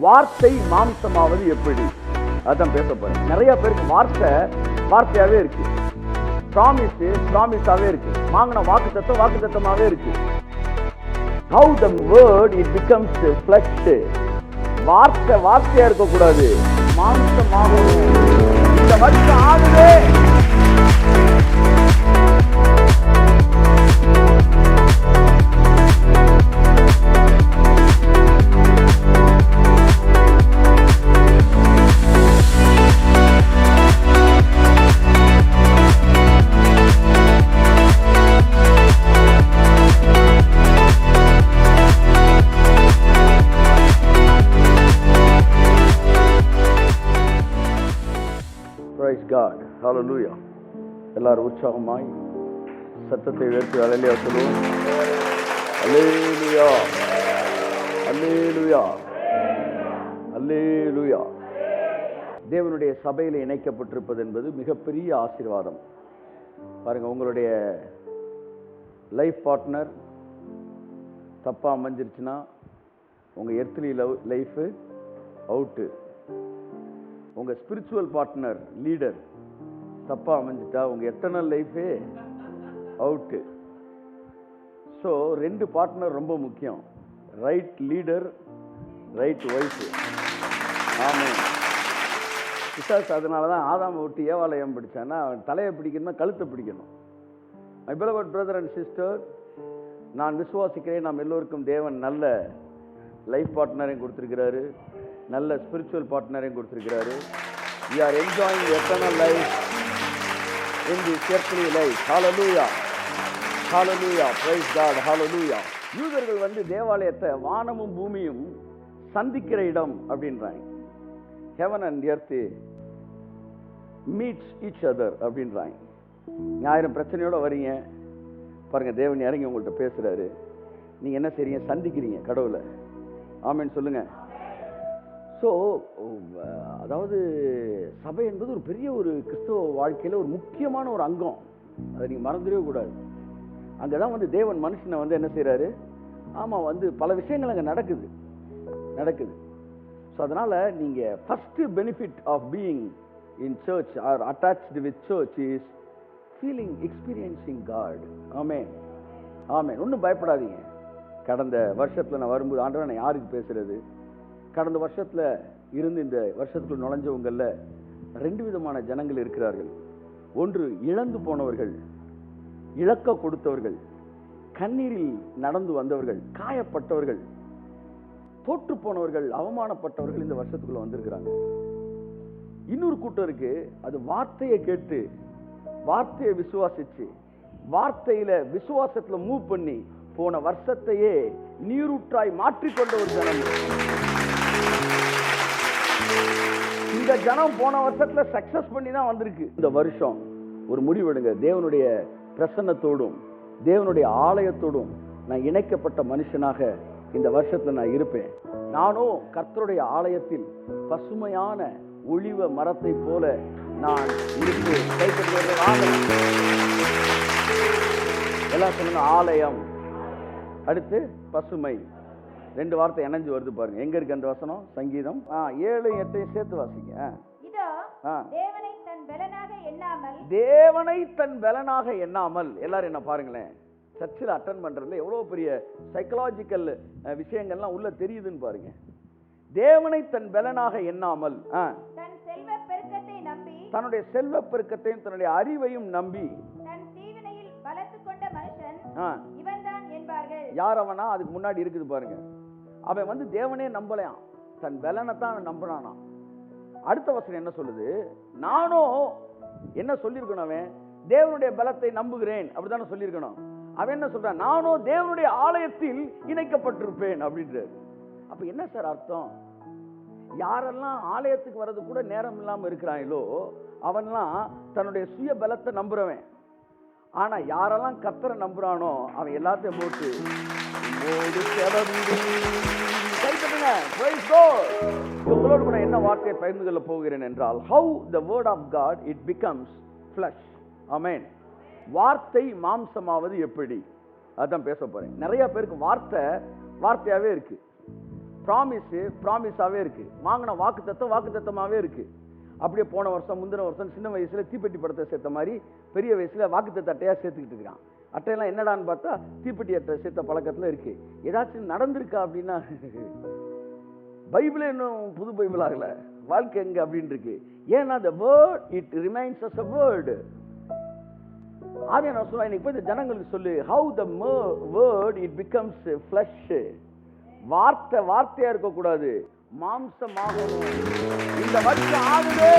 வார்த்தை மாம்சமாவது எப்படி, அதான் பேச போறேன். நிறைய பேருக்கு வார்த்தையாவே இருக்கு, ப்ராமிஸாவே இருக்கு, வாங்கின வாக்குத்தத்தமாவே இருக்கு. How the word it becomes flesh. வார்த்தையா இருக்க கூடாது, மாம்சமாகும். இந்த வருஷம் ஆகுது. Praise God. Hallelujah. எல்லாரும் உற்சாகமாய் சத்தத்தை உயர்த்தி அல்லேலூயா சொல்லுவோம். அல்லேலூயா, அல்லேலூயா, அல்லேலூயா. தேவனுடைய சபையில் இணைக்கப்பட்டிருப்பது என்பது மிகப்பெரிய ஆசீர்வாதம். பாருங்க, உங்களுடைய லைஃப் பார்ட்னர் தப்பா அமைஞ்சிருச்சுன்னா உங்க எர்த்லி லைஃப் அவுட்டு. உங்க ஸ்பிரிச்சுவல் பார்ட்னர் லீடர் தப்பா அமைஞ்சிட்டா உங்க எட்டர்னல் லைஃபே அவுட்டு. ஸோ 2 பார்ட்னர் ரொம்ப முக்கியம். Right leader, right wife. ஆமாம், பிசாசு அதனால தான் ஆதாமை விட்டு ஏவாளை ஏன் பிடிச்சான்னா, அவன் தலையை பிடிக்கணும்னா கழுத்தை பிடிக்கணும். My beloved brother and sister, நான் விசுவாசிக்கிறேன், நாம் எல்லோருக்கும் தேவன் நல்ல லைஃப் பார்ட்னரையும் கொடுத்துருக்கிறாரு, நல்ல ஸ்பிரிச்சுவல் பார்ட்னரையும் கொடுத்துருக்கிறாரு. We are enjoying eternal life in this earthly life. Hallelujah, hallelujah, praise God, hallelujah. யூதர்கள் தேவாலயத்தை வானமும் பூமியும் சந்திக்கிற இடம் அப்படின்றாங்க. Heaven and earth meets each other அப்படின்றாங்க. 1000 பிரச்சனையோட வரீங்க பாருங்க, தேவன் இறங்கி உங்கள்கிட்ட பேசுறாரு. நீங்க என்ன செய்றீங்க? சந்திக்கிறீங்க கடவுளை. ஆமென் சொல்லுங்க. ஸோ அதாவது சபை என்பது ஒரு பெரிய ஒரு கிறிஸ்தவ வாழ்க்கையில் ஒரு முக்கியமான ஒரு அங்கம். அதை நீங்கள் மறந்துடவே கூடாது. அங்கே தான் தேவன் மனுஷனை என்ன செய்கிறாரு? ஆமாம், பல விஷயங்கள் அங்கே நடக்குது. ஸோ அதனால் நீங்கள் first benefit of being in church or attached with church is experiencing God. Amen, amen. ஒன்றும் பயப்படாதீங்க. கடந்த வருஷத்தில் நான் வரும்போது ஆண்டவரே நான் யாருக்கு பேசுறது? கடந்த வருஷத்தில் இருந்து இந்த வருஷத்துக்குள் நுழைஞ்சவங்களில் 2 விதமான ஜனங்கள் இருக்கிறார்கள். ஒன்று இழந்து போனவர்கள், இழக்க கொடுத்தவர்கள், கண்ணீரில் நடந்து வந்தவர்கள், காயப்பட்டவர்கள், தோற்று போனவர்கள், அவமானப்பட்டவர்கள் இந்த வருஷத்துக்குள்ள வந்திருக்கிறாங்க. இன்னொரு கூட்டம் இருக்கு, அது வார்த்தையை கேட்டு வார்த்தையை விசுவாசிச்சு வார்த்தையில விசுவாசத்துல மூவ் பண்ணி போன வருஷத்தையே நீரூற்றாய் மாற்றிக்கொண்ட ஒரு ஜனம். இந்த ஜனம் போன வருஷத்துல சக்சஸ் பண்ணி தான் வந்திருக்கு. இந்த வருஷம் ஒரு முடிவெடுங்க. தேவனுடைய பிரசன்னத்தோடும் தேவனுடைய ஆலயத்தோடும் நான் இணைக்கப்பட்ட மனுஷனாக இந்த வருஷத்துல நான் இருப்பேன். நானும் கர்த்தருடைய ஆலயத்தில் பசுமையான ஒளிவ மரத்தை போல நான் இருப்பேன். எல்லாம் சொல்லுங்க, ஆலயம், அடுத்து பசுமை. 2 வார்த்தை இணைஞ்சு வருது பாருங்க. எங்க இருக்கு அந்த வசனம்? சங்கீதம் 7, 8 சேர்த்து வாசிங்க. தேவனை தன் பலனாக எண்ணாமல். எல்லாரும் என்ன பாருங்களேன், சர்ச்சில் அட்டன் பண்றதுல எவ்வளவு பெரிய சைக்கலாஜிக்கல் விஷயங்கள்லாம் உள்ள தெரியுதுன்னு பாருங்க. தேவனை தன் பலனாக எண்ணாமல் தன் செல்வ பெருக்கத்தை நம்பி, தன்னுடைய செல்வ பெருக்கத்தையும் தன்னுடைய அறிவையும் நம்பி தன் தீவினையில் பலத்து கொண்ட மனுஷன் இவன்தான் என்பார்கள். யார் அவனா? அதுக்கு முன்னாடி இருக்குது பாருங்க. அவன் தேவனே நம்பலையாம், தன் பலனை தான் அவன் நம்பினானா. அடுத்த வசனம் என்ன சொல்லுது? நானும் என்ன சொல்லியிருக்கணும்? அவன் தேவனுடைய பலத்தை நம்புகிறேன் அப்படித்தானே சொல்லியிருக்கணும். அவன் என்ன சொல்றான்? நானும் தேவனுடைய ஆலயத்தில் இணைக்கப்பட்டிருப்பேன் அப்படின்றாரு. அப்ப என்ன சார் அர்த்தம்? யாரெல்லாம் ஆலயத்துக்கு வர்றது கூட நேரம் இல்லாம இருக்கிறாங்களோ அவன்லாம் தன்னுடைய சுய பலத்தை நம்புறவன். ஆனா யாரெல்லாம் கர்த்தரை நம்புறானோ அவன் எல்லாத்தையும் போட்டு என்ன வார்த்தையை பகிர்ந்து கொள்ள போகிறேன் என்றால், how the word of God it becomes flesh. ஆமென். வார்த்தை மாம்சமாவது எப்படி, அதான் பேச போறேன். நிறைய பேருக்கு வார்த்தையாவே இருக்கு, ப்ராமிஸாவே இருக்கு, வாங்கின வாக்குத்தத்தமாவே இருக்கு. அப்படியே போன வருஷம் முந்தின வருஷம் சின்ன வயசுல தீப்பெட்டி படத்தை சேர்த்த மாதிரி பெரிய வயசுல வாக்குத்தத்த அட்டையா சேர்த்துக்கிட்டு இருக்கான். அட்டையெல்லாம் என்னடான்னு பார்த்தா தீப்பெட்டி அட்டை சேர்த்த பழக்கத்துல இருக்கு. ஏதாச்சும் நடந்திருக்கா அப்படின்னா பைபிளே இன்னும் புது பைபிள் ஆகல, வாழ்க்கை எங்க அப்படின்னு இருக்கு. ஏன்னா the word it remains as a word. ஆவியானவர் சொல்றார், இன்னைக்கு போய் இந்த ஜனங்களுக்கு சொல்லு, how the word it becomes flesh. வார்த்தையா இருக்க கூடாது, மாம்சமாகணும். இந்த வருஷம் ஆகுது,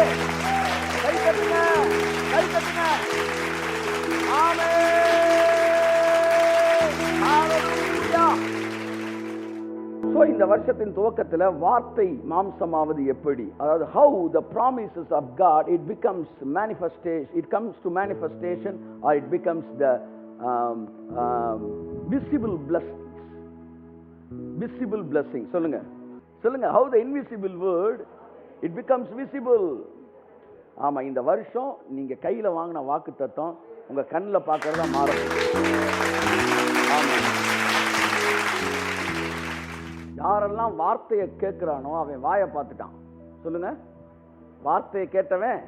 கை தட்டுங்க. ஆமென். ஹalleluya. சோ இந்த வருஷத்தின் துவக்கத்துல வார்த்தை மாம்சமாவது எப்படி, அதாவது how the promises of God it becomes manifestation, it comes to manifestation or it becomes the visible blessing. சொல்லுங்க how the invisible word it becomes visible. ஆமா, இந்த வருஷம் நீங்க கையில வாங்கின வாக்குத்தத்தம் உங்க கண்ணுல பார்க்கறதா மாறும். ஆமா, யாரெல்லாம் வார்த்தையை கேட்கிறானோ அவன் வாயை பார்த்துட்டான். சொல்லுங்க, வார்த்தையை கேட்டவன்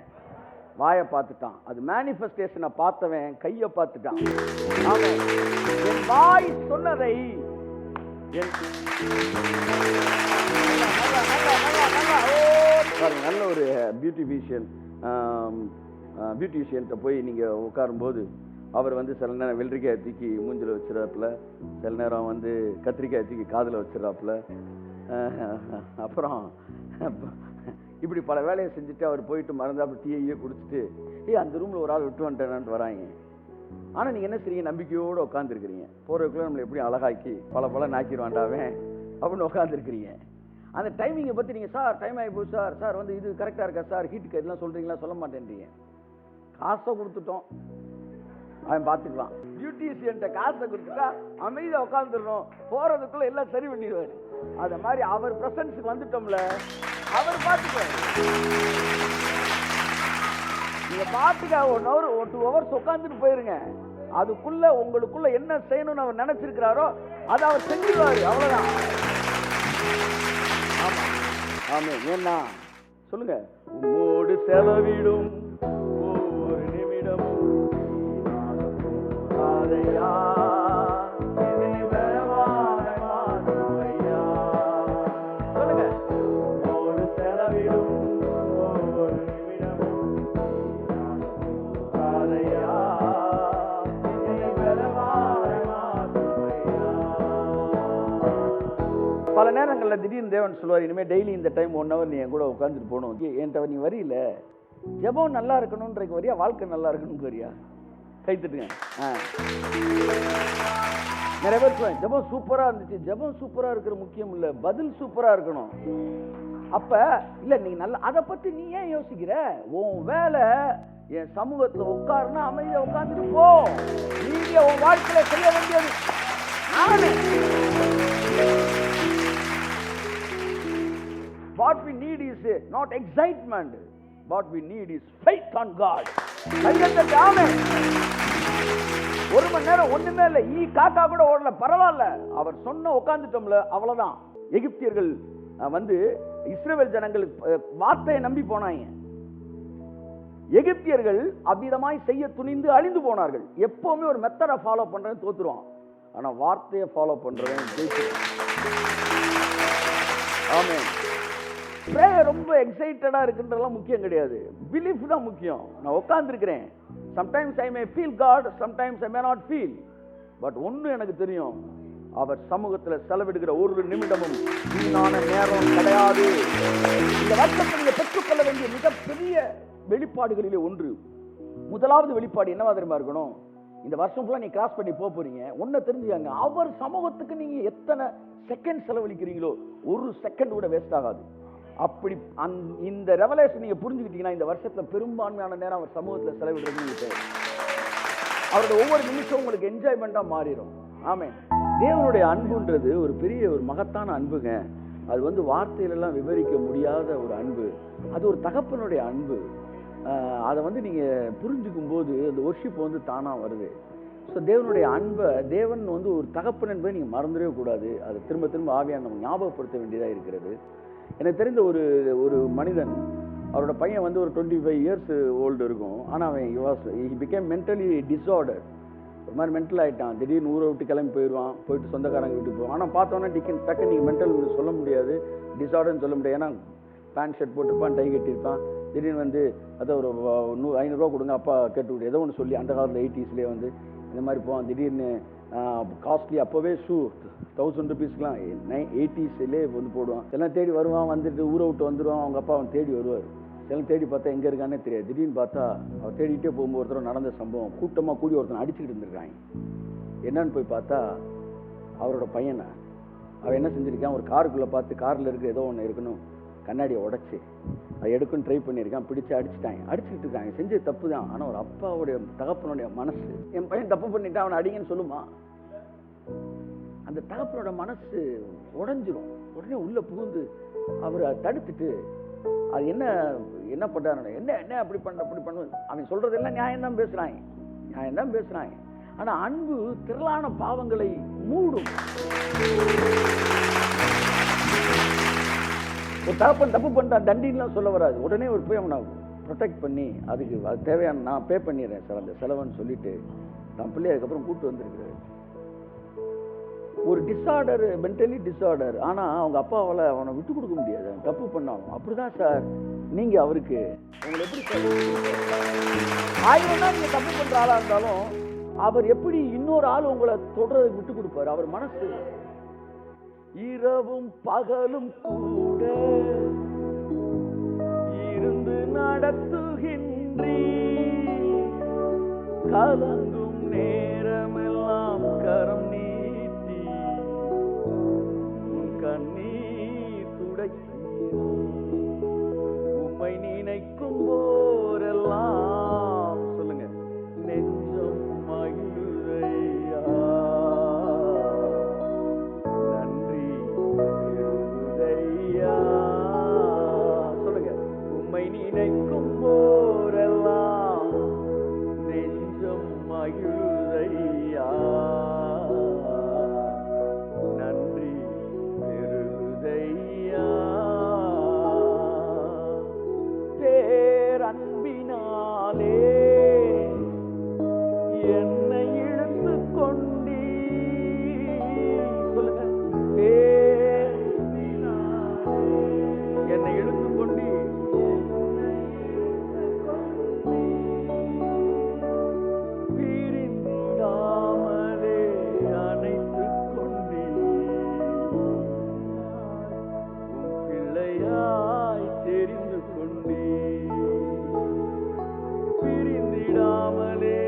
வாயை பார்த்துட்டான். அது மேனிஃபெஸ்டேஷனை பார்த்தவன் கையை பார்த்துட்டான். ஆமாம், என் வாய் சொன்னதை நல்ல ஒரு பியூட்டிஷியன்ட்ட போய் நீங்க உட்காரும்போது அவர் வந்து சில நேரம் வெள்ளரிக்காய் தூக்கி மூஞ்சில் வச்சிடறாப்புல, சில நேரம் வந்து கத்திரிக்காய் தூக்கி காதில் வச்சிடறாப்புல, அப்புறம் இப்படி பல வேலையை செஞ்சுட்டு அவர் போயிட்டு மறந்தாப்புல டீயை குடிச்சிட்டு அந்த ரூமில் ஒரு ஆள் விட்டு வந்துட்டேனான்ட்டு வராங்க. ஆனால் நீங்கள் என்ன செய்றீங்க, நம்பிக்கையோடு உட்காந்துருக்கிறீங்க. போகிறதுக்குள்ள நம்மளை எப்படி அழகாக்கி பல நாக்கிடுவாண்டாவே அப்படின்னு உட்காந்துருக்கிறீங்க. அந்த டைமிங்கை பற்றி நீங்கள் சார் டைம் ஆகி போய் சார் வந்து இது கரெக்டாக இருக்கா சார், ஹீட்டுக்கு இதெல்லாம் சொல்கிறீங்களா, சொல்ல மாட்டேன்றீங்க. காசை கொடுத்துட்டோம், அவன் பார்த்துக்கலாம். பியூட்டிஷியன்ட்ட காசை கொடுத்துட்டா அமைதியாக உட்காந்துடணும், போகிறதுக்குள்ள எல்லாம் சரி பண்ணிடுவார். அது மாதிரி அவர் பிரசன்ஸுக்கு வந்துட்டோம்ல, அவர் பார்த்துக்குவார். நீங்க பாட்டுக்க 1 hour 2 hours உட்காந்துட்டு போயிருங்க. அதுக்குள்ள உங்களுக்குள்ள என்ன செய்யணும்னு அவர் நினைச்சிருக்கிறாரோ அதை அவர் செஞ்சிருவாரு. அவ்வளவுதான். ஆமா, ஆமே. ஏன்னா சொல்லுங்க, உம்மோடு செலவிடும் ஒவ்வொரு நிமிடமும் அதையா சொல்லுங்க, உம்மோடு செலவிடும் ஒவ்வொரு பல நேரங்களில் திடீர்னு தேவன் சொல்லுவார், இனிமேல் டெய்லி இந்த டைம் 1 hour நீ என் கூட உட்காந்துட்டு போகணும். என்கிட்ட நீ வரியில ஜெபம் நல்லா இருக்கணும்ன்றக்கு வரியா, வாழ்க்கை நல்லா இருக்கணும் வரியா? கை தட்டுங்க. நிறைய பேர் சொல்லுவேன் ஜெபம் சூப்பரா இருந்துச்சு. ஜெபம் சூப்பரா இருக்கிற முக்கியம் இல்லை, பதில் சூப்பரா இருக்கணும். அப்ப இல்ல நீ நல்லா அதை பத்தி நீ ஏன் யோசிக்கிற? உன் வேலை என் சமூகத்துல உட்காருன்னா அமைதியா உட்கார்ந்துட்டு போ. நீங்க உன் வாழ்க்கையில செய்ய வேண்டியது what we need is not excitement, what we need is faith on God. ஆமென். 1 மணி நேரம் ஒண்ணுமே இல்லை, காக்கா கூட ஓடல, பரவாயில்ல, அவர் சொன்ன உட்கார்ந்துட்டோம்ல, அவ்வளவுதான். எகிப்தியர்கள் வந்து இஸ்ரவேல் ஜனங்களுக்கு வார்த்தையை நம்பி போனாங்க. எகிப்தியர்கள் அவ்விதமாய் செய்ய துணிந்து அழிந்து போனார்கள். எப்பவுமே ஒரு மெத்தடை ஃபாலோ பண்றவன் தோத்துருவான், ஆனா வார்த்தையை ஃபாலோ பண்றவன் ஜெயிச்சுருவான். ஆமென். பிரேயர் ரொம்ப எக்ஸைட்டடா இருக்குன்றதெல்லாம் முக்கியம் கிடையாது, பிலீஃப் தான் முக்கியம். நான் உட்கார்ந்துருக்கிறேன், sometimes I may feel God, sometimes I may not feel, but ஒன்று எனக்கு தெரியும், அவர் சமூகத்தில் செலவிடுகிற ஒரு நிமிடமும் வீணான நேரம் கிடையாது. இந்த வருஷத்தை நீங்க பெற்றுக்கொள்ள வேண்டிய மிகப்பெரிய வெளிப்பாடுகளிலே ஒன்று, முதலாவது வெளிப்பாடு என்னவா தெரியுமா இருக்கணும்? இந்த வருஷம் ஃபுல்லா நீ கிராஸ் பண்ணி போறீங்க, ஒன்ன தெரிஞ்சுக்காங்க, அவர் சமூகத்துக்கு நீங்க எத்தனை செகண்ட் செலவழிக்கிறீங்களோ 1 செகண்ட் கூட வேஸ்ட் ஆகாது. அப்படி இந்த ரெவலேஷன் நீங்க புரிஞ்சுக்கிட்டீங்கன்னா இந்த வருஷத்துல பெரும்பான்மையான நேரம் அவர் சமூகத்தில் செலவிடுறது, அவருடைய ஒவ்வொரு நிமிஷம் உங்களுக்கு என்ஜாய்மெண்டா மாறிடும். ஆமென். தேவனுடைய அன்புன்றது ஒரு பெரிய ஒரு மகத்தான அன்புங்க. அது வந்து வார்த்தையிலெல்லாம் விவரிக்க முடியாத ஒரு அன்பு. அது ஒரு தகப்பனுடைய அன்பு. அதை வந்து நீங்க புரிஞ்சுக்கும் போது அந்த வொர்ஷிப் வந்து தானா வருது. ஸோ தேவனுடைய அன்பை, தேவன் வந்து ஒரு தகப்பன் என்பதை நீங்கள் மறந்துடவே கூடாது. அதை திரும்ப திரும்ப ஆவியானவர் நம்ம ஞாபகப்படுத்த வேண்டியதாக இருக்கிறது. எனக்கு தெரிந்த ஒரு மனிதன், அவரோட பையன் வந்து ஒரு 25 இயர்ஸ் ஓல்டு இருக்கும். ஆனால் அவன் he became mentally disordered. ஒரு மாதிரி மென்டல் ஆகிட்டான். திடீர்னு ஊரை விட்டு கிளம்பி போயிடுவான், போயிட்டு சொந்தக்காரங்க வீட்டுக்கு போவான். ஆனால் பார்த்தோன்னா டக்குன்னு நீங்கள் மென்டல் சொல்ல முடியாது, டிஸார்டர்னு சொல்ல முடியாது. ஏன்னா பேண்ட் ஷர்ட் போட்டிருப்பான், டை கட்டியிருப்பான். திடீர்னு வந்து அதை ஒரு 500 கொடுங்க அப்பா கேட்டுக்கிட்டு ஏதோ ஒன்று சொல்லி, அந்த காலத்தில் 80s வந்து இந்த மாதிரி போவான். திடீர்னு காஸ்ட்லி அப்போவே ஷூ 1000 rupeesக்குலாம் 80s வந்து போடுவான். எல்லாம் தேடி வருவான், வந்துட்டு ஊரை விட்டு வந்துடுவான். அவங்க அப்பா அவன் தேடி வருவார். எல்லாம் தேடி பார்த்தா எங்கே இருக்கானே தெரியாது. திடீர்னு பார்த்தா அவர் தேடிட்டே போகும்போது ஒருத்தர் நடந்த சம்பவம், கூட்டமாக கூடி ஒருத்தனை அடிச்சுக்கிட்டு இருந்திருக்காங்க. என்னன்னு போய் பார்த்தா அவரோட பையனை. அவன் என்ன செஞ்சுருக்கான், ஒரு காருக்குள்ளே பார்த்து காரில் இருக்க ஏதோ ஒன்று இருக்கணும், கண்ணாடியை உடச்சி அதை எடுக்குன்னு ட்ரை பண்ணியிருக்கான். பிடிச்சி அடிச்சுக்கிட்டு இருக்காங்க. செஞ்ச தப்பு தான். ஆனால் ஒரு அப்பாவுடைய தகப்பனுடைய மனசு, என் பையன் தப்பு பண்ணிட்டான் அவனை அடிங்கன்னு சொல்லுமா, அந்த தகப்பனோட மனசு உடஞ்சிரும். உடனே உள்ளே புகுந்து அவரை தடுத்துட்டு, அது என்ன பண்ணுறாங்க, என்ன அப்படி பண்ண அவன் சொல்கிறதெல்லாம் நியாயம்தான் பேசுகிறாங்க. ஆனால் அன்பு திரளான பாவங்களை மூடும். ஒரு தகப்பன் தப்பு பண்ணிட்டான் தண்டின்லாம் சொல்ல வராது. உடனே ஒரு போய் அவனை ப்ரொடெக்ட் பண்ணி அதுக்கு அது தேவையான நான் பே பண்ணிடுறேன் சார் அந்த செலவுன்னு சொல்லிட்டு நான் பிள்ளைய அதுக்கப்புறம் கூப்பிட்டு வந்திருக்கிறேன். ஒரு டிஸார்டர், மென்டலி டிஸார்டர். ஆனால் அவங்க அப்பாவால் அவனை விட்டு கொடுக்க முடியாது, தப்பு பண்ணாலும். அப்படிதான் சார் நீங்கள் அவருக்கு உங்களை எப்படி ஆயிரம் தான் நீங்கள் தப்பு பண்ணுற ஆளாக இருந்தாலும் அவர் எப்படி இன்னொரு ஆள் உங்களை தொடர்றதுக்கு விட்டு கொடுப்பார். அவர் மனசு இரவும் பகலும் கூட இருந்து நடத்துகின்றீ, கலங்கும் நேரமெல்லாம் கரம் நீட்டி உன் கண்ணீர் துடைத்தீர், உம்மை நினைக்கும் போரெல்லாம் சொல்லுங்க நெஞ்சம் மகிழுதையா, நன்றி பெறுதையா. சொல்லுங்க, உம்மை நினைக்கும் போரெல்லாம் நெஞ்சம் மகிழுதையா, நன்றி பெறுதையா. பேரன்பினாலே என்னை இழுத்து கொண்டீ, சொல்லுங்க, என்னை இழுத்து கொண்டீ, பிரிந்திடாமலே அணைத்துக் கொண்டீ, உன் பிள்ளையாய் தெரிந்து கொண்டீ, பிரிந்திடாமலே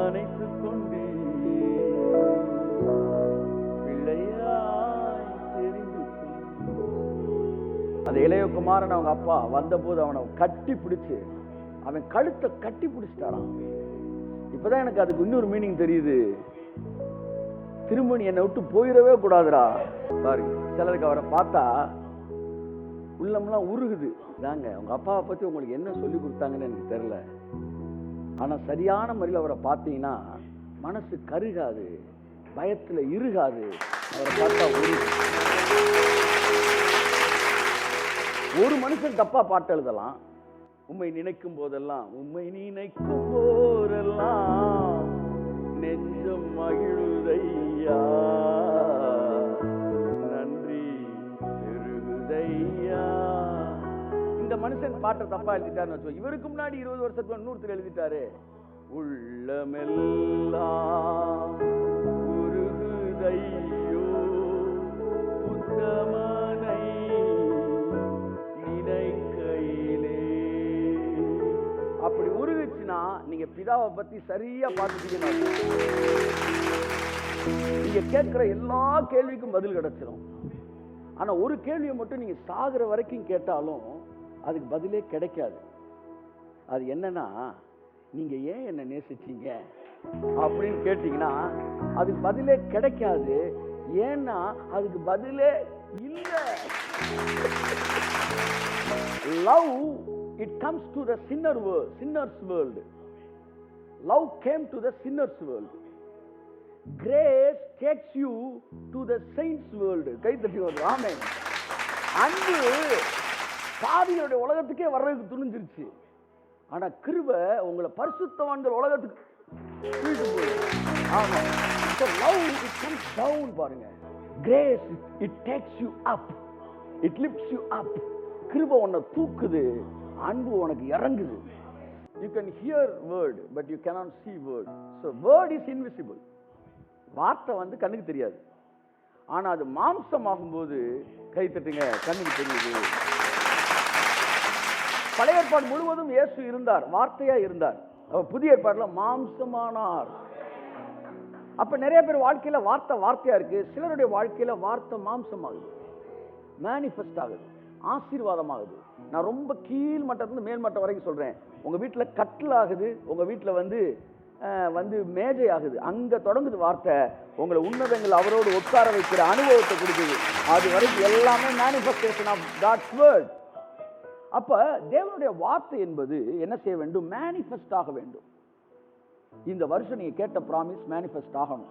அணைத்துக் கொண்டீ, பிள்ளையாய் தெரிந்து கொண்டீ. அந்த இளைய குமாரன் அவங்க அப்பா வந்தபோது அவனை கட்டி பிடிச்சு அவன் கழுத்தை கட்டி பிடிச்சிட்டாரான். இப்பதான் எனக்கு அதுக்கு இன்னொரு மீனிங் தெரியுது. திரும்ப நீ என்னை விட்டு போயிடவே கூடாதுடா. பாருங்க, சிலருக்கு அவரை பார்த்தா உள்ளம்லாம் உருகுது. தாங்க உங்க அப்பாவை பத்தி உங்களுக்கு என்ன சொல்லி கொடுத்தாங்கன்னு எனக்கு தெரியல. ஆனா சரியான முறையில் அவரை பார்த்தீங்கன்னா மனசு கருகாது, பயத்துல இருகாது. அவரை பார்த்தா ஒரு மனுஷன் தப்பா பாட்டு எழுதலாம். உம்மை நினைக்கும் போதெல்லாம், உம்மை நினைக்கும் போதெல்லாம் நெஞ்சம் மகிழுதையா, நன்றி பெறுதையா. இந்த மனுஷன் பாட்டை தப்பா எழுதிட்டாருன்னு வச்சோம். இவருக்கு முன்னாடி 20 வருஷத்துக்கு இன்னொருத்தர் எழுதிட்டாரு, உள்ளமெல்லாம் உருகுதையோ உத்தமனை நினைக்கையிலே. அப்படி உருகுச்சுன்னா நீங்க பிதாவை பத்தி சரியா பார்த்துட்டீங்கன்னா நீங்க கேட்கிற எல்லா கேள்விக்கும் பதில் கிடைச்சிடும். ஆனா ஒரு கேள்வியை மட்டும் நீங்க சாகுற வரைக்கும் கேட்டாலும் அதுக்கு பதிலே கிடைக்காது. அது என்னன்னா, நீங்க ஏன் என்ன நேசிச்சீங்க அப்படின்னு கேட்டீங்கன்னா அதுக்கு பதிலே கிடைக்காது. ஏன்னா அதுக்கு பதிலே இல்லை. Love, it comes to the sinner's world. Love came to the sinners world. Grace takes you to the saints world. கை தட்டி வருது. ஆமென். அன்பு பாவியோட உலகத்துக்கே வர்றதுக்கு துணிஞ்சிருச்சு. ஆனா கிருபை உங்களை பரிசுத்தவான்கள் உலகத்துக்கு தூக்கிட்டு போகுது. ஆமா. So love it comes down பாருங்க. Grace it takes you up. It lifts you up. கிருபை உன்னை தூக்குது, அன்பு உனக்கு இறங்குது. You can hear word but you cannot see word. So word is invisible. வார்த்தை வந்து கண்ணுக்கு தெரியாது, ஆனா அது மாம்சமாகும் போது கை தட்டுங்க, கண்ணுக்கு தெரியுது. பழைய ஏற்பாடு முழுவதும் இயேசு இருந்தார், வார்த்தையா இருந்தார். புதிய ஏற்பாடுல மாம்சமானார். அப்ப நிறைய பேர் வாழ்க்கையில வார்த்தை வார்த்தையா இருக்கு, சிலருடைய வாழ்க்கையில வார்த்தை மாம்சமாகுது, மேனிஃபெஸ்ட் ஆகுது, ஆசீர்வாதமாகுது. நான் ரொம்ப கீழ் மட்டத்துல மேல் மட்டம் வரைக்கும் சொல்றேன். உங்க வீட்டுல கட்டில் ஆகுது, உங்க வீட்டுல வந்து மேஜை ஆகுது, அங்க தொடங்குது வார்த்தை. உங்களை உன்னதங்கள் அவரோடு உட்கார வைக்கிற அனுபவத்தை கொடுக்குது. அது வரைக்கும் எல்லாமே மேனிஃபெஸ்டேஷன் ஆஃப் காட்ஸ் வேர்ட். அப்ப தேவனுடைய வார்த்தை என்பது என்ன செய்ய வேண்டும்? மேனிஃபெஸ்ட் ஆக வேண்டும். இந்த வருஷம் நீங்க கேட்ட ப்ராமிஸ் மேனிஃபெஸ்ட் ஆகணும்.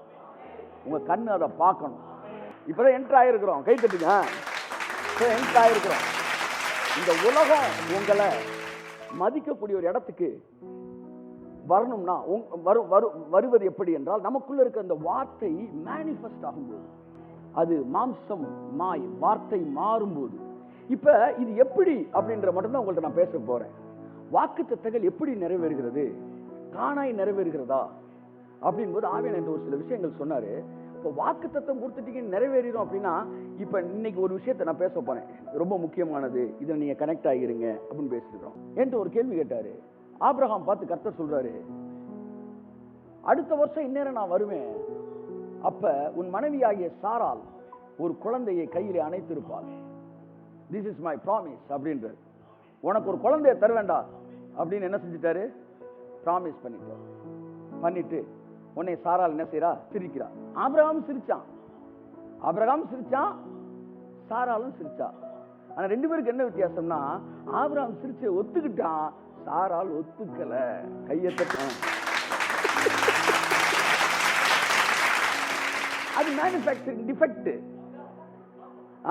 உங்க கண்ணு அதை பார்க்கணும். இப்பதான் என்டர் ஆயிருக்கிறோம், கை தட்டுங்க. என்டர் ஆயிருக்கிறோம். இந்த உலகம் உங்களை மதிக்கக்கூடிய ஒரு இடத்துக்கு வரணும்னா வருவது எப்படி என்றால், நமக்குள்ள இருக்க அந்த வார்த்தை மேனிஃபெஸ்ட் ஆகும்போது, அது மாம்சம் மாய் வார்த்தை மாறும்போது. இப்ப இது எப்படி அப்படின்ற மட்டும்தான் உங்கள்ட்ட நான் பேச போறேன். வாக்குத்தத்தங்கள் எப்படி நிறைவேறுகிறது, காணாய் நிறைவேறுகிறதா அப்படின் போது ஆவியானவர் என்ற ஒரு சில விஷயங்கள் சொன்னாரு. இப்போ வாக்குத்தத்தம் கொடுத்துட்டீங்க நிறைவேறிடும் அப்படின்னா, இப்ப இன்னைக்கு ஒரு விஷயத்தை நான் பேச போறேன், ரொம்ப முக்கியமானது, இதில் நீங்க கனெக்ட் ஆகிருங்க அப்படின்னு பேசிருக்கோம் என்று ஒரு கேள்வி கேட்டாரு. ஆபிரகாம் பார்த்து கர்த்தர் சொல்றாரு, அடுத்த வருஷம் இந்நேரம் நான் வருவேன், அப்ப உன் மனைவியாகிய சாரால் ஒரு குழந்தையை கையிலே அணைத்திருப்பாள். திஸ் இஸ் மை ப்ராமிஸ் அப்படின்றது. உனக்கு ஒரு குழந்தைய தருவேண்டா அப்படின்னு என்ன செஞ்சுட்டாரு? ப்ராமிஸ் பண்ணிட்டு உன்னை சாரால் என்ன செய்யறா? சிரிக்கிறா. ஆபிரகாம் சிரிச்சான், சாராலும் சிரிச்சா. ஆனா ரெண்டு பேருக்கு என்ன வித்தியாசம்னா, ஆபிரகாம் சிரிச்ச ஒத்துக்கிட்டான், சாரால் ஒத்துக்கல. கையத்த அது மேனுஃபேக்சரிங் டிஃபெக்ட்.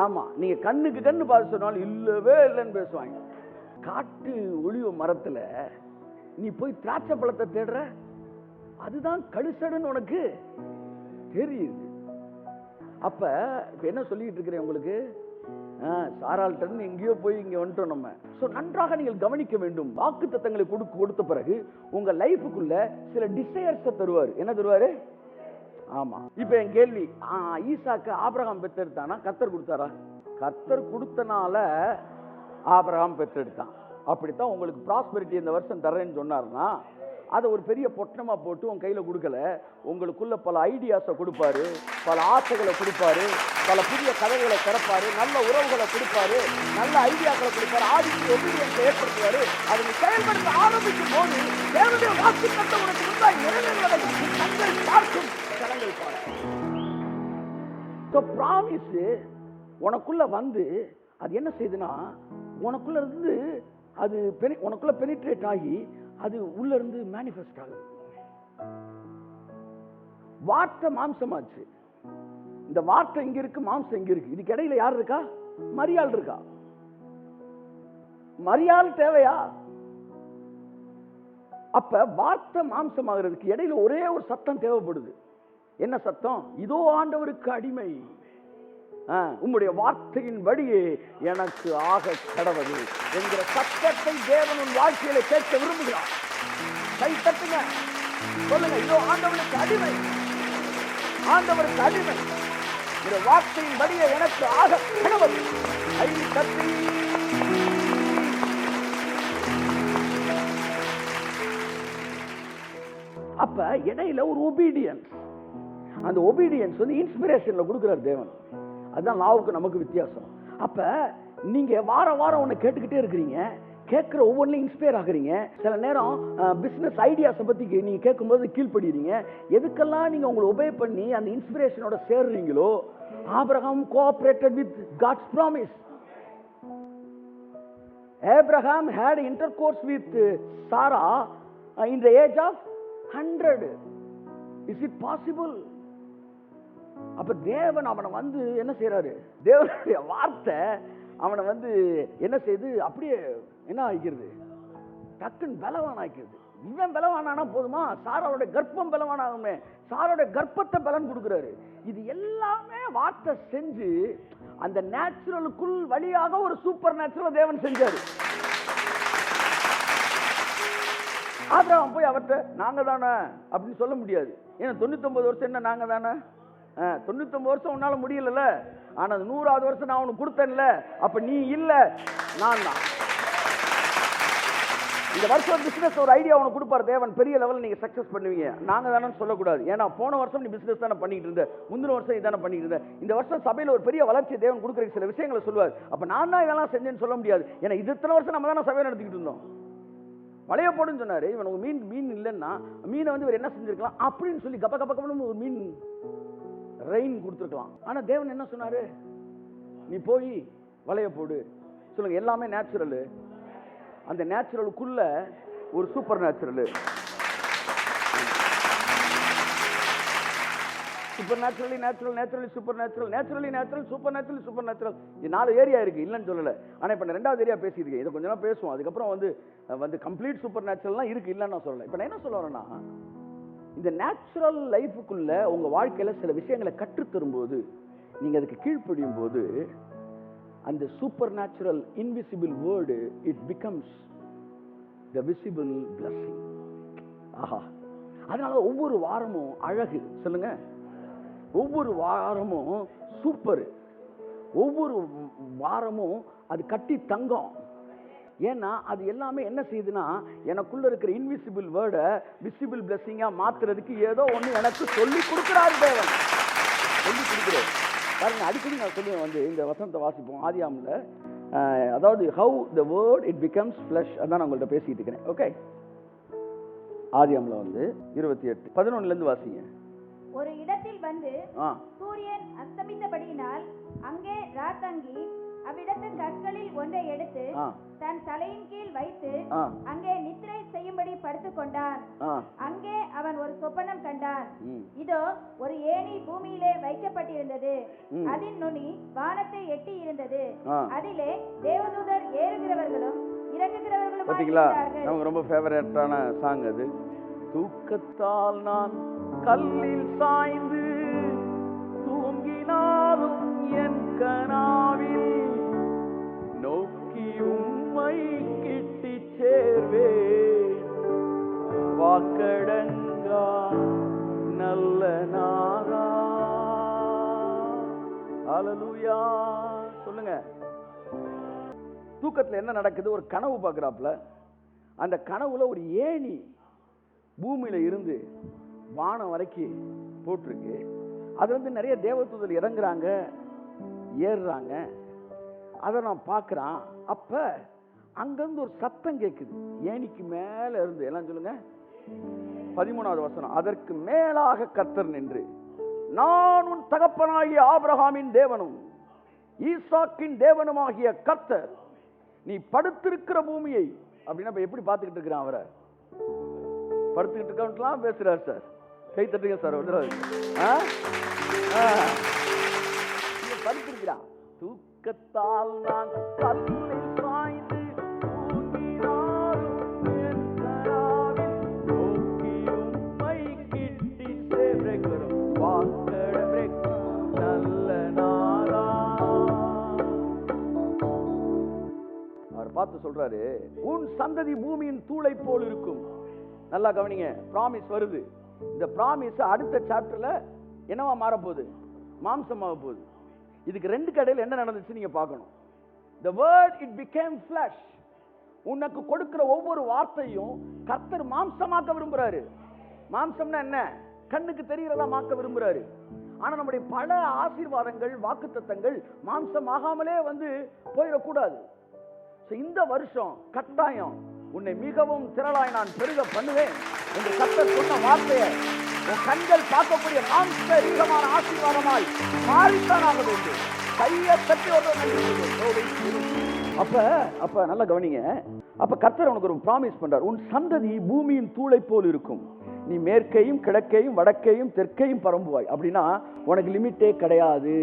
ஆமா, நீங்க கண்ணுக்கு கண்ணு பார்த்து சொன்னாலும் இல்லவே இல்லைன்னு பேசுவாங்க. காட்டு ஒளிவ மரத்துல நீ போய் திராட்சை பழத்தை தேடுற, அதுதான் கழுசடுன்னு உனக்கு தெரியுது. அப்ப என்ன சொல்லிட்டு இருக்கிறேன் உங்களுக்கு? சாரால்டன் எங்கேயோ போய் இங்க வந்துட்டோம் நம்ம. சோ நன்றாக நீங்கள் கவனிக்க வேண்டும். வாக்கு தத்தங்களை கொடுத்த பிறகு உங்க லைஃபுக்குள்ள சில டிசையர்ஸ் தருவாரு. என்ன தருவாரு? ஆமா. இப்ப என் கேள்வி, ஈசாக்கு ஆபிரகாம் பெற்றெடுத்தானா கர்த்தர் கொடுத்தாரா? கர்த்தர் கொடுத்தனால ஆபிரகாம் பெற்றெடுத்தான். அப்படித்தான் உங்களுக்கு ப்ராஸ்பெரிட்டி இந்த வருஷம் தர்றேன்னு சொன்னார்னா, அதை ஒரு பெரிய பொட்டணமா போட்டு உங்க கையில கொடுக்கல. உங்களுக்குள்ள பல ஐடியாஸை கொடுப்பாரு, பல ஆசைகளை கொடுப்பாரு, பல புதிய கதைகளை திறப்பாரு, நல்ல உறவுகளை கொடுப்பாரு, நல்ல ஐடியாக்களை கொடுப்பாரு, ஆதிக்கு ஒபீடியன்ஸை ஏற்படுத்துவாரு. அதை நீ செயல்படுத்த ஆரம்பிக்கும் போது தேவனுடைய வாக்குத்தத்தம் உனக்கு முன்னாடி நிறைவேறுவதை கண்கள் பார்க்கும், கரங்கள் பார்க்கும். ப்ராமிஸ் உனக்குள்ள வந்து அது என்ன செய்யுதுன்னா, உனக்குள்ள இருந்து அது உனக்குள்ள பெனிட்ரேட் ஆகி அது உள்ள இருந்து மேனிஃபெஸ்ட் ஆகுது. வார்த்தை மாம்சமாச்சு. இந்த வார்த்தை இங்க இருக்கு, மாம்சம் இங்க இருக்கு. இதுக்கு இடையில யார் இருக்கா? மரியாள் இருக்கா? மரியாள் தேவையா? அப்ப வார்த்தை மாம்சமாகிறதுக்கு இடையில ஒரே ஒரு சத்தம் தேவைப்படுது. என்ன சத்தம்? இதோ ஆண்டவருக்கு அடிமை, உம்முடைய வார்த்தையின் வழியே எனக்கு ஆக கடவது என்கிற சத்தத்தை தேவன் உன் வாழ்க்கையில கேட்க விரும்புகிறார். கை தட்டுங்க, சொல்லுங்க, இதோ ஆண்டவருக்கு அடிமை, ஆண்டவருக்கு அடிமை, இந்த வார்த்தையின் வழியே எனக்கு ஆக கடவது. கை தட்டி அப்ப இடையில ஒரு ஒபீடியன்ஸ். அந்த ஒபீடியன்ஸ் வந்து இன்ஸ்பிரேஷன்ல கொடுக்கிறார் தேவன். அதுதான் லாவுக்கு நமக்கு வித்தியாசம். அப்ப நீங்க வாரம் ஒண்ணு கேட்டுக்கிட்டே இருக்கிறீங்க, கேட்கிற ஒவ்வொன்றையும் இன்ஸ்பயர் ஆகுறீங்க. சில நேரம் பிசினஸ் ஐடியாஸை பத்தி நீங்க கேட்கும்போது கீழ்படுறீங்க. எதுக்கெல்லாம் நீங்க உங்களை ஒபே பண்ணி அந்த இன்ஸ்பிரேஷனோட சேர்றீங்களோ, Abraham cooperated with God's promise. Abraham had intercourse with Sarah in the age of 100. Is it possible? அப்ப தேவன் அவனை வந்து என்ன செய்யறாரு? தேவனுடைய வார்த்தை அவனை வந்து என்ன செய்து அப்படியே என்ன ஆகிக்கிறது? டக்குன்னு பலவான் ஆகிக்கிறது. இவன் பலவானா போதுமா? சாராவோட கர்ப்பம் பலவானாகுமே. சாரோட கர்ப்பத்தை பலன் கொடுக்கிறாரு. இது எல்லாமே வார்த்தை செஞ்சு அந்த நேச்சுரலுக்குள் வழியாக ஒரு சூப்பர் நேச்சுரல் தேவன் செஞ்சாரு. ஆபிரகாம் போய் அவர்கிட்ட நாங்க தானே அப்படின்னு சொல்ல முடியாது. ஏன்னா 99 வருஷம் என்ன நாங்க தானே? 99 வருஷம் உன்னால முடியல. ஆனா 100வது வருஷம் நான் உனக்கு கொடுத்தேன்ல, அப்ப நீ இல்ல நான் தான். இந்த வருஷம் பிசினஸ் ஒரு ஐடியா உனக்கு கொடுப்பாரு தேவன், பெரிய லெவலில் நீங்க சக்சஸ் பண்ணுவீங்க. நாங்க தானே சொல்லக்கூடாது. ஏன்னா போன வருஷம் நீ பிசினஸ் தானே பண்ணிட்டு இருந்த, முந்தின வருஷம் இதானே பண்ணிட்டு இருந்த. இந்த வருஷம் சபையில் ஒரு பெரிய வளர்ச்சி தேவன் கொடுக்குற சில விஷயங்களை சொல்லுவார். அப்ப நான் தான் இதெல்லாம் செஞ்சேன்னு சொல்ல முடியாது. ஏன்னா இது இத்தனை வருஷம் நம்ம தானே சபையை நடத்திக்கிட்டு இருந்தோம். வளைய போடுன்னு சொன்னாரு. இவனுக்கு மீன் இல்லைன்னா மீனை வந்து இவர் என்ன செஞ்சிருக்கலாம் அப்படின்னு சொல்லி கப்ப கப்ப கப்பன்னு ஒரு மீன் ரெயின் கொடுத்துருக்கலாம். ஆனா தேவன் என்ன சொன்னாரு? நீ போய் வளைய போடு. சொல்லுங்க, எல்லாமே நேச்சுரல். அந்த நேச்சுரலுக்குள்ள ஒரு super natural. Super naturally natural, naturally super natural, naturally natural, super natural, super natural. இது 4 ஏரியா இருக்கு, இல்லைன்னு சொல்லல. ஆனா இப்ப 2வது ஏரியா பேசியிருக்கேன். இதை கொஞ்சம் பேசுவோம். அதுக்கப்புறம் வந்து கம்ப்ளீட் சூப்பர் நேச்சுரல்லாம் இருக்கு, இல்லைன்னு நான் சொல்லல. இப்ப நான் என்ன சொல்ல வரேன்னா, இந்த நேச்சுரல் லைஃபுக்குள்ள உங்க வாழ்க்கையில சில விஷயங்களை கற்றுத்தரும்போது, நீங்க அதுக்கு கீழ்ப்படியும் போது, அந்த super natural invisible word it becomes the visible blessing. ஆஹா, அதனால ஒவ்வொரு வாரமும் அழகு. சொல்லுங்க, ஒவ்வொரு வாரமும் சூப்பர், ஒவ்வொரு வாரமும் அது கட்டி தங்கம். ஏன்னா அது எல்லாமே என்ன செய்யுதுன்னா, எனக்குள்ள இருக்கிற இன்விசிபிள் வேர்டை விசிபிள் பிளஸிங்கா மாத்துறதுக்கு ஏதோ ஒண்ணு எனக்கு சொல்லி கொடுக்கிறாரு தேவன். சொல்லி கொடுக்கிறாரு பாருங்க. அடிக்கடி நான் சொல்லுவேன், வந்து இந்த வசனத்தை வாசிப்போம் ஆதியாகமத்துல. அதாவது how the word it becomes flesh, அதான் நான் உங்கள்ட்ட பேசிட்டு இருக்கிறேன். ஓகே, ஆதியாகமத்துல வந்து 28 11ல இருந்து வாசிங்க. ஒரு இடத்தில் வந்து சூரியன் அஸ்தமித்தபடியினால் அங்கே ராத்தங்கி அவ்விடத்து கற்களில் ஒன்றை எடுத்து தன் தலையின் கீழ் வைத்து அங்கே நித்திரை செய்யும்படி படுத்துக் கொண்டான். அங்கே அவன் ஒரு சொப்பனம் கண்டான். இதோ ஒரு ஏணி பூமியிலே வைக்கப்பட்டிருந்தது, அதின் நுனி வானத்தை எட்டி இருந்தது, அதிலே தேவதூதர் ஏறுகிறவர்களும் இறங்குகிறவர்களும் இருந்தார்கள். நமக்கு ரொம்ப ஃபேவரட்டான சாங் அது. தூக்கத்தால் நான் கல்லில் சாய்ந்து தூங்கினாலும் என் கனாவில் நோக்கி உம்மை கிட்டி சேர்வே, வாக்கடங்கா நல்ல நாதா. ஹல்லேலூயா. சொல்லுங்க, தூக்கத்துல என்ன நடக்குது? ஒரு கனவு பார்க்கறாப்ல. அந்த கனவுல ஒரு ஏணி பூமியில இருந்து வானம் வரைக்கும் போட்டிருக்கு. அது வந்து நிறைய தேவதூதர் இறங்குறாங்க, ஏறுறாங்க. அதை நான் பார்க்குறான். அப்ப அங்கிருந்து ஒரு சத்தம் கேட்குது ஏணிக்கு மேல இருந்து. எல்லாம் சொல்லுங்க, 13வது வசனம். அதற்கு மேலாக கர்த்தர் நின்று, நான் உன் தகப்பனாகிய ஆபிரகாமின் தேவனும் ஈசாக்கின் தேவனுமாகிய கர்த்தர், நீ படுத்திருக்கிற பூமியை. அப்படின்னா எப்படி பார்த்துக்கிட்டு இருக்கிறான்? அவரை படுத்துக்கிட்டு இருக்கவன்லாம் பேசுறாரு சார். கை தட்டுங்க சார். படுத்திருக்கிறான். தூக்கத்தால் நான் கல்லில் சாய்ந்து தூங்கினாலும் என் கனாவில் நோக்கி உம்மை கிட்டி சேர்க்கிறோம், வாக்கடவே நல்ல நாளா. அவர் பார்த்து சொல்றாரு, உன் சந்ததி பூமியின் தூளை போல் இருக்கும். நல்லா கவனிங்க, ப்ராமிஸ் வருது. இந்த ப்ராமிஸ் அடுத்த சாப்டர்ல என்னவா மாற போகுது? மாம்சமாக போகுது. இதுக்கு 2 கடையில் என்ன நடந்துச்சு நீங்க பார்க்கணும். The word it became flesh. உனக்கு கொடுக்கிற ஒவ்வொரு வார்த்தையும் கர்த்தர் மாம்சமாக்க விரும்புறாரு. மாம்சம்னா என்ன? கண்ணுக்கு தெரியறதா மாக்க விரும்புறாரு. ஆனா நம்முடைய பல ஆசீர்வாதங்கள், வாக்குத்தத்தங்கள் மாம்சமாகாமலே வந்து போயிடக்கூடாது. இந்த வருஷம் கட்டாயம் உன்னை மிகவும் திரளாய் நான் பெருக பண்ணுவேன் என்று கர்த்தர் சொன்ன வார்த்தையை உன் கண்கள் பார்க்கக்கூடிய மாம்சமான ஆசீர்வாதமாய் மாறித்தான் வேண்டும். கையை தட்டி அப்ப நல்லா கவனிங்க. அப்ப கர்த்தர் உனக்கு ஒரு ப்ராமிஸ் பண்றார். உன் சந்ததி பூமியின் தூளை போல் இருக்கும். நீ மேற்கையும் கிழக்கையும் வடக்கையும் தெற்கையும் பரம்புவாய். அப்படின்னா உனக்கு லிமிட்டே கிடையாது.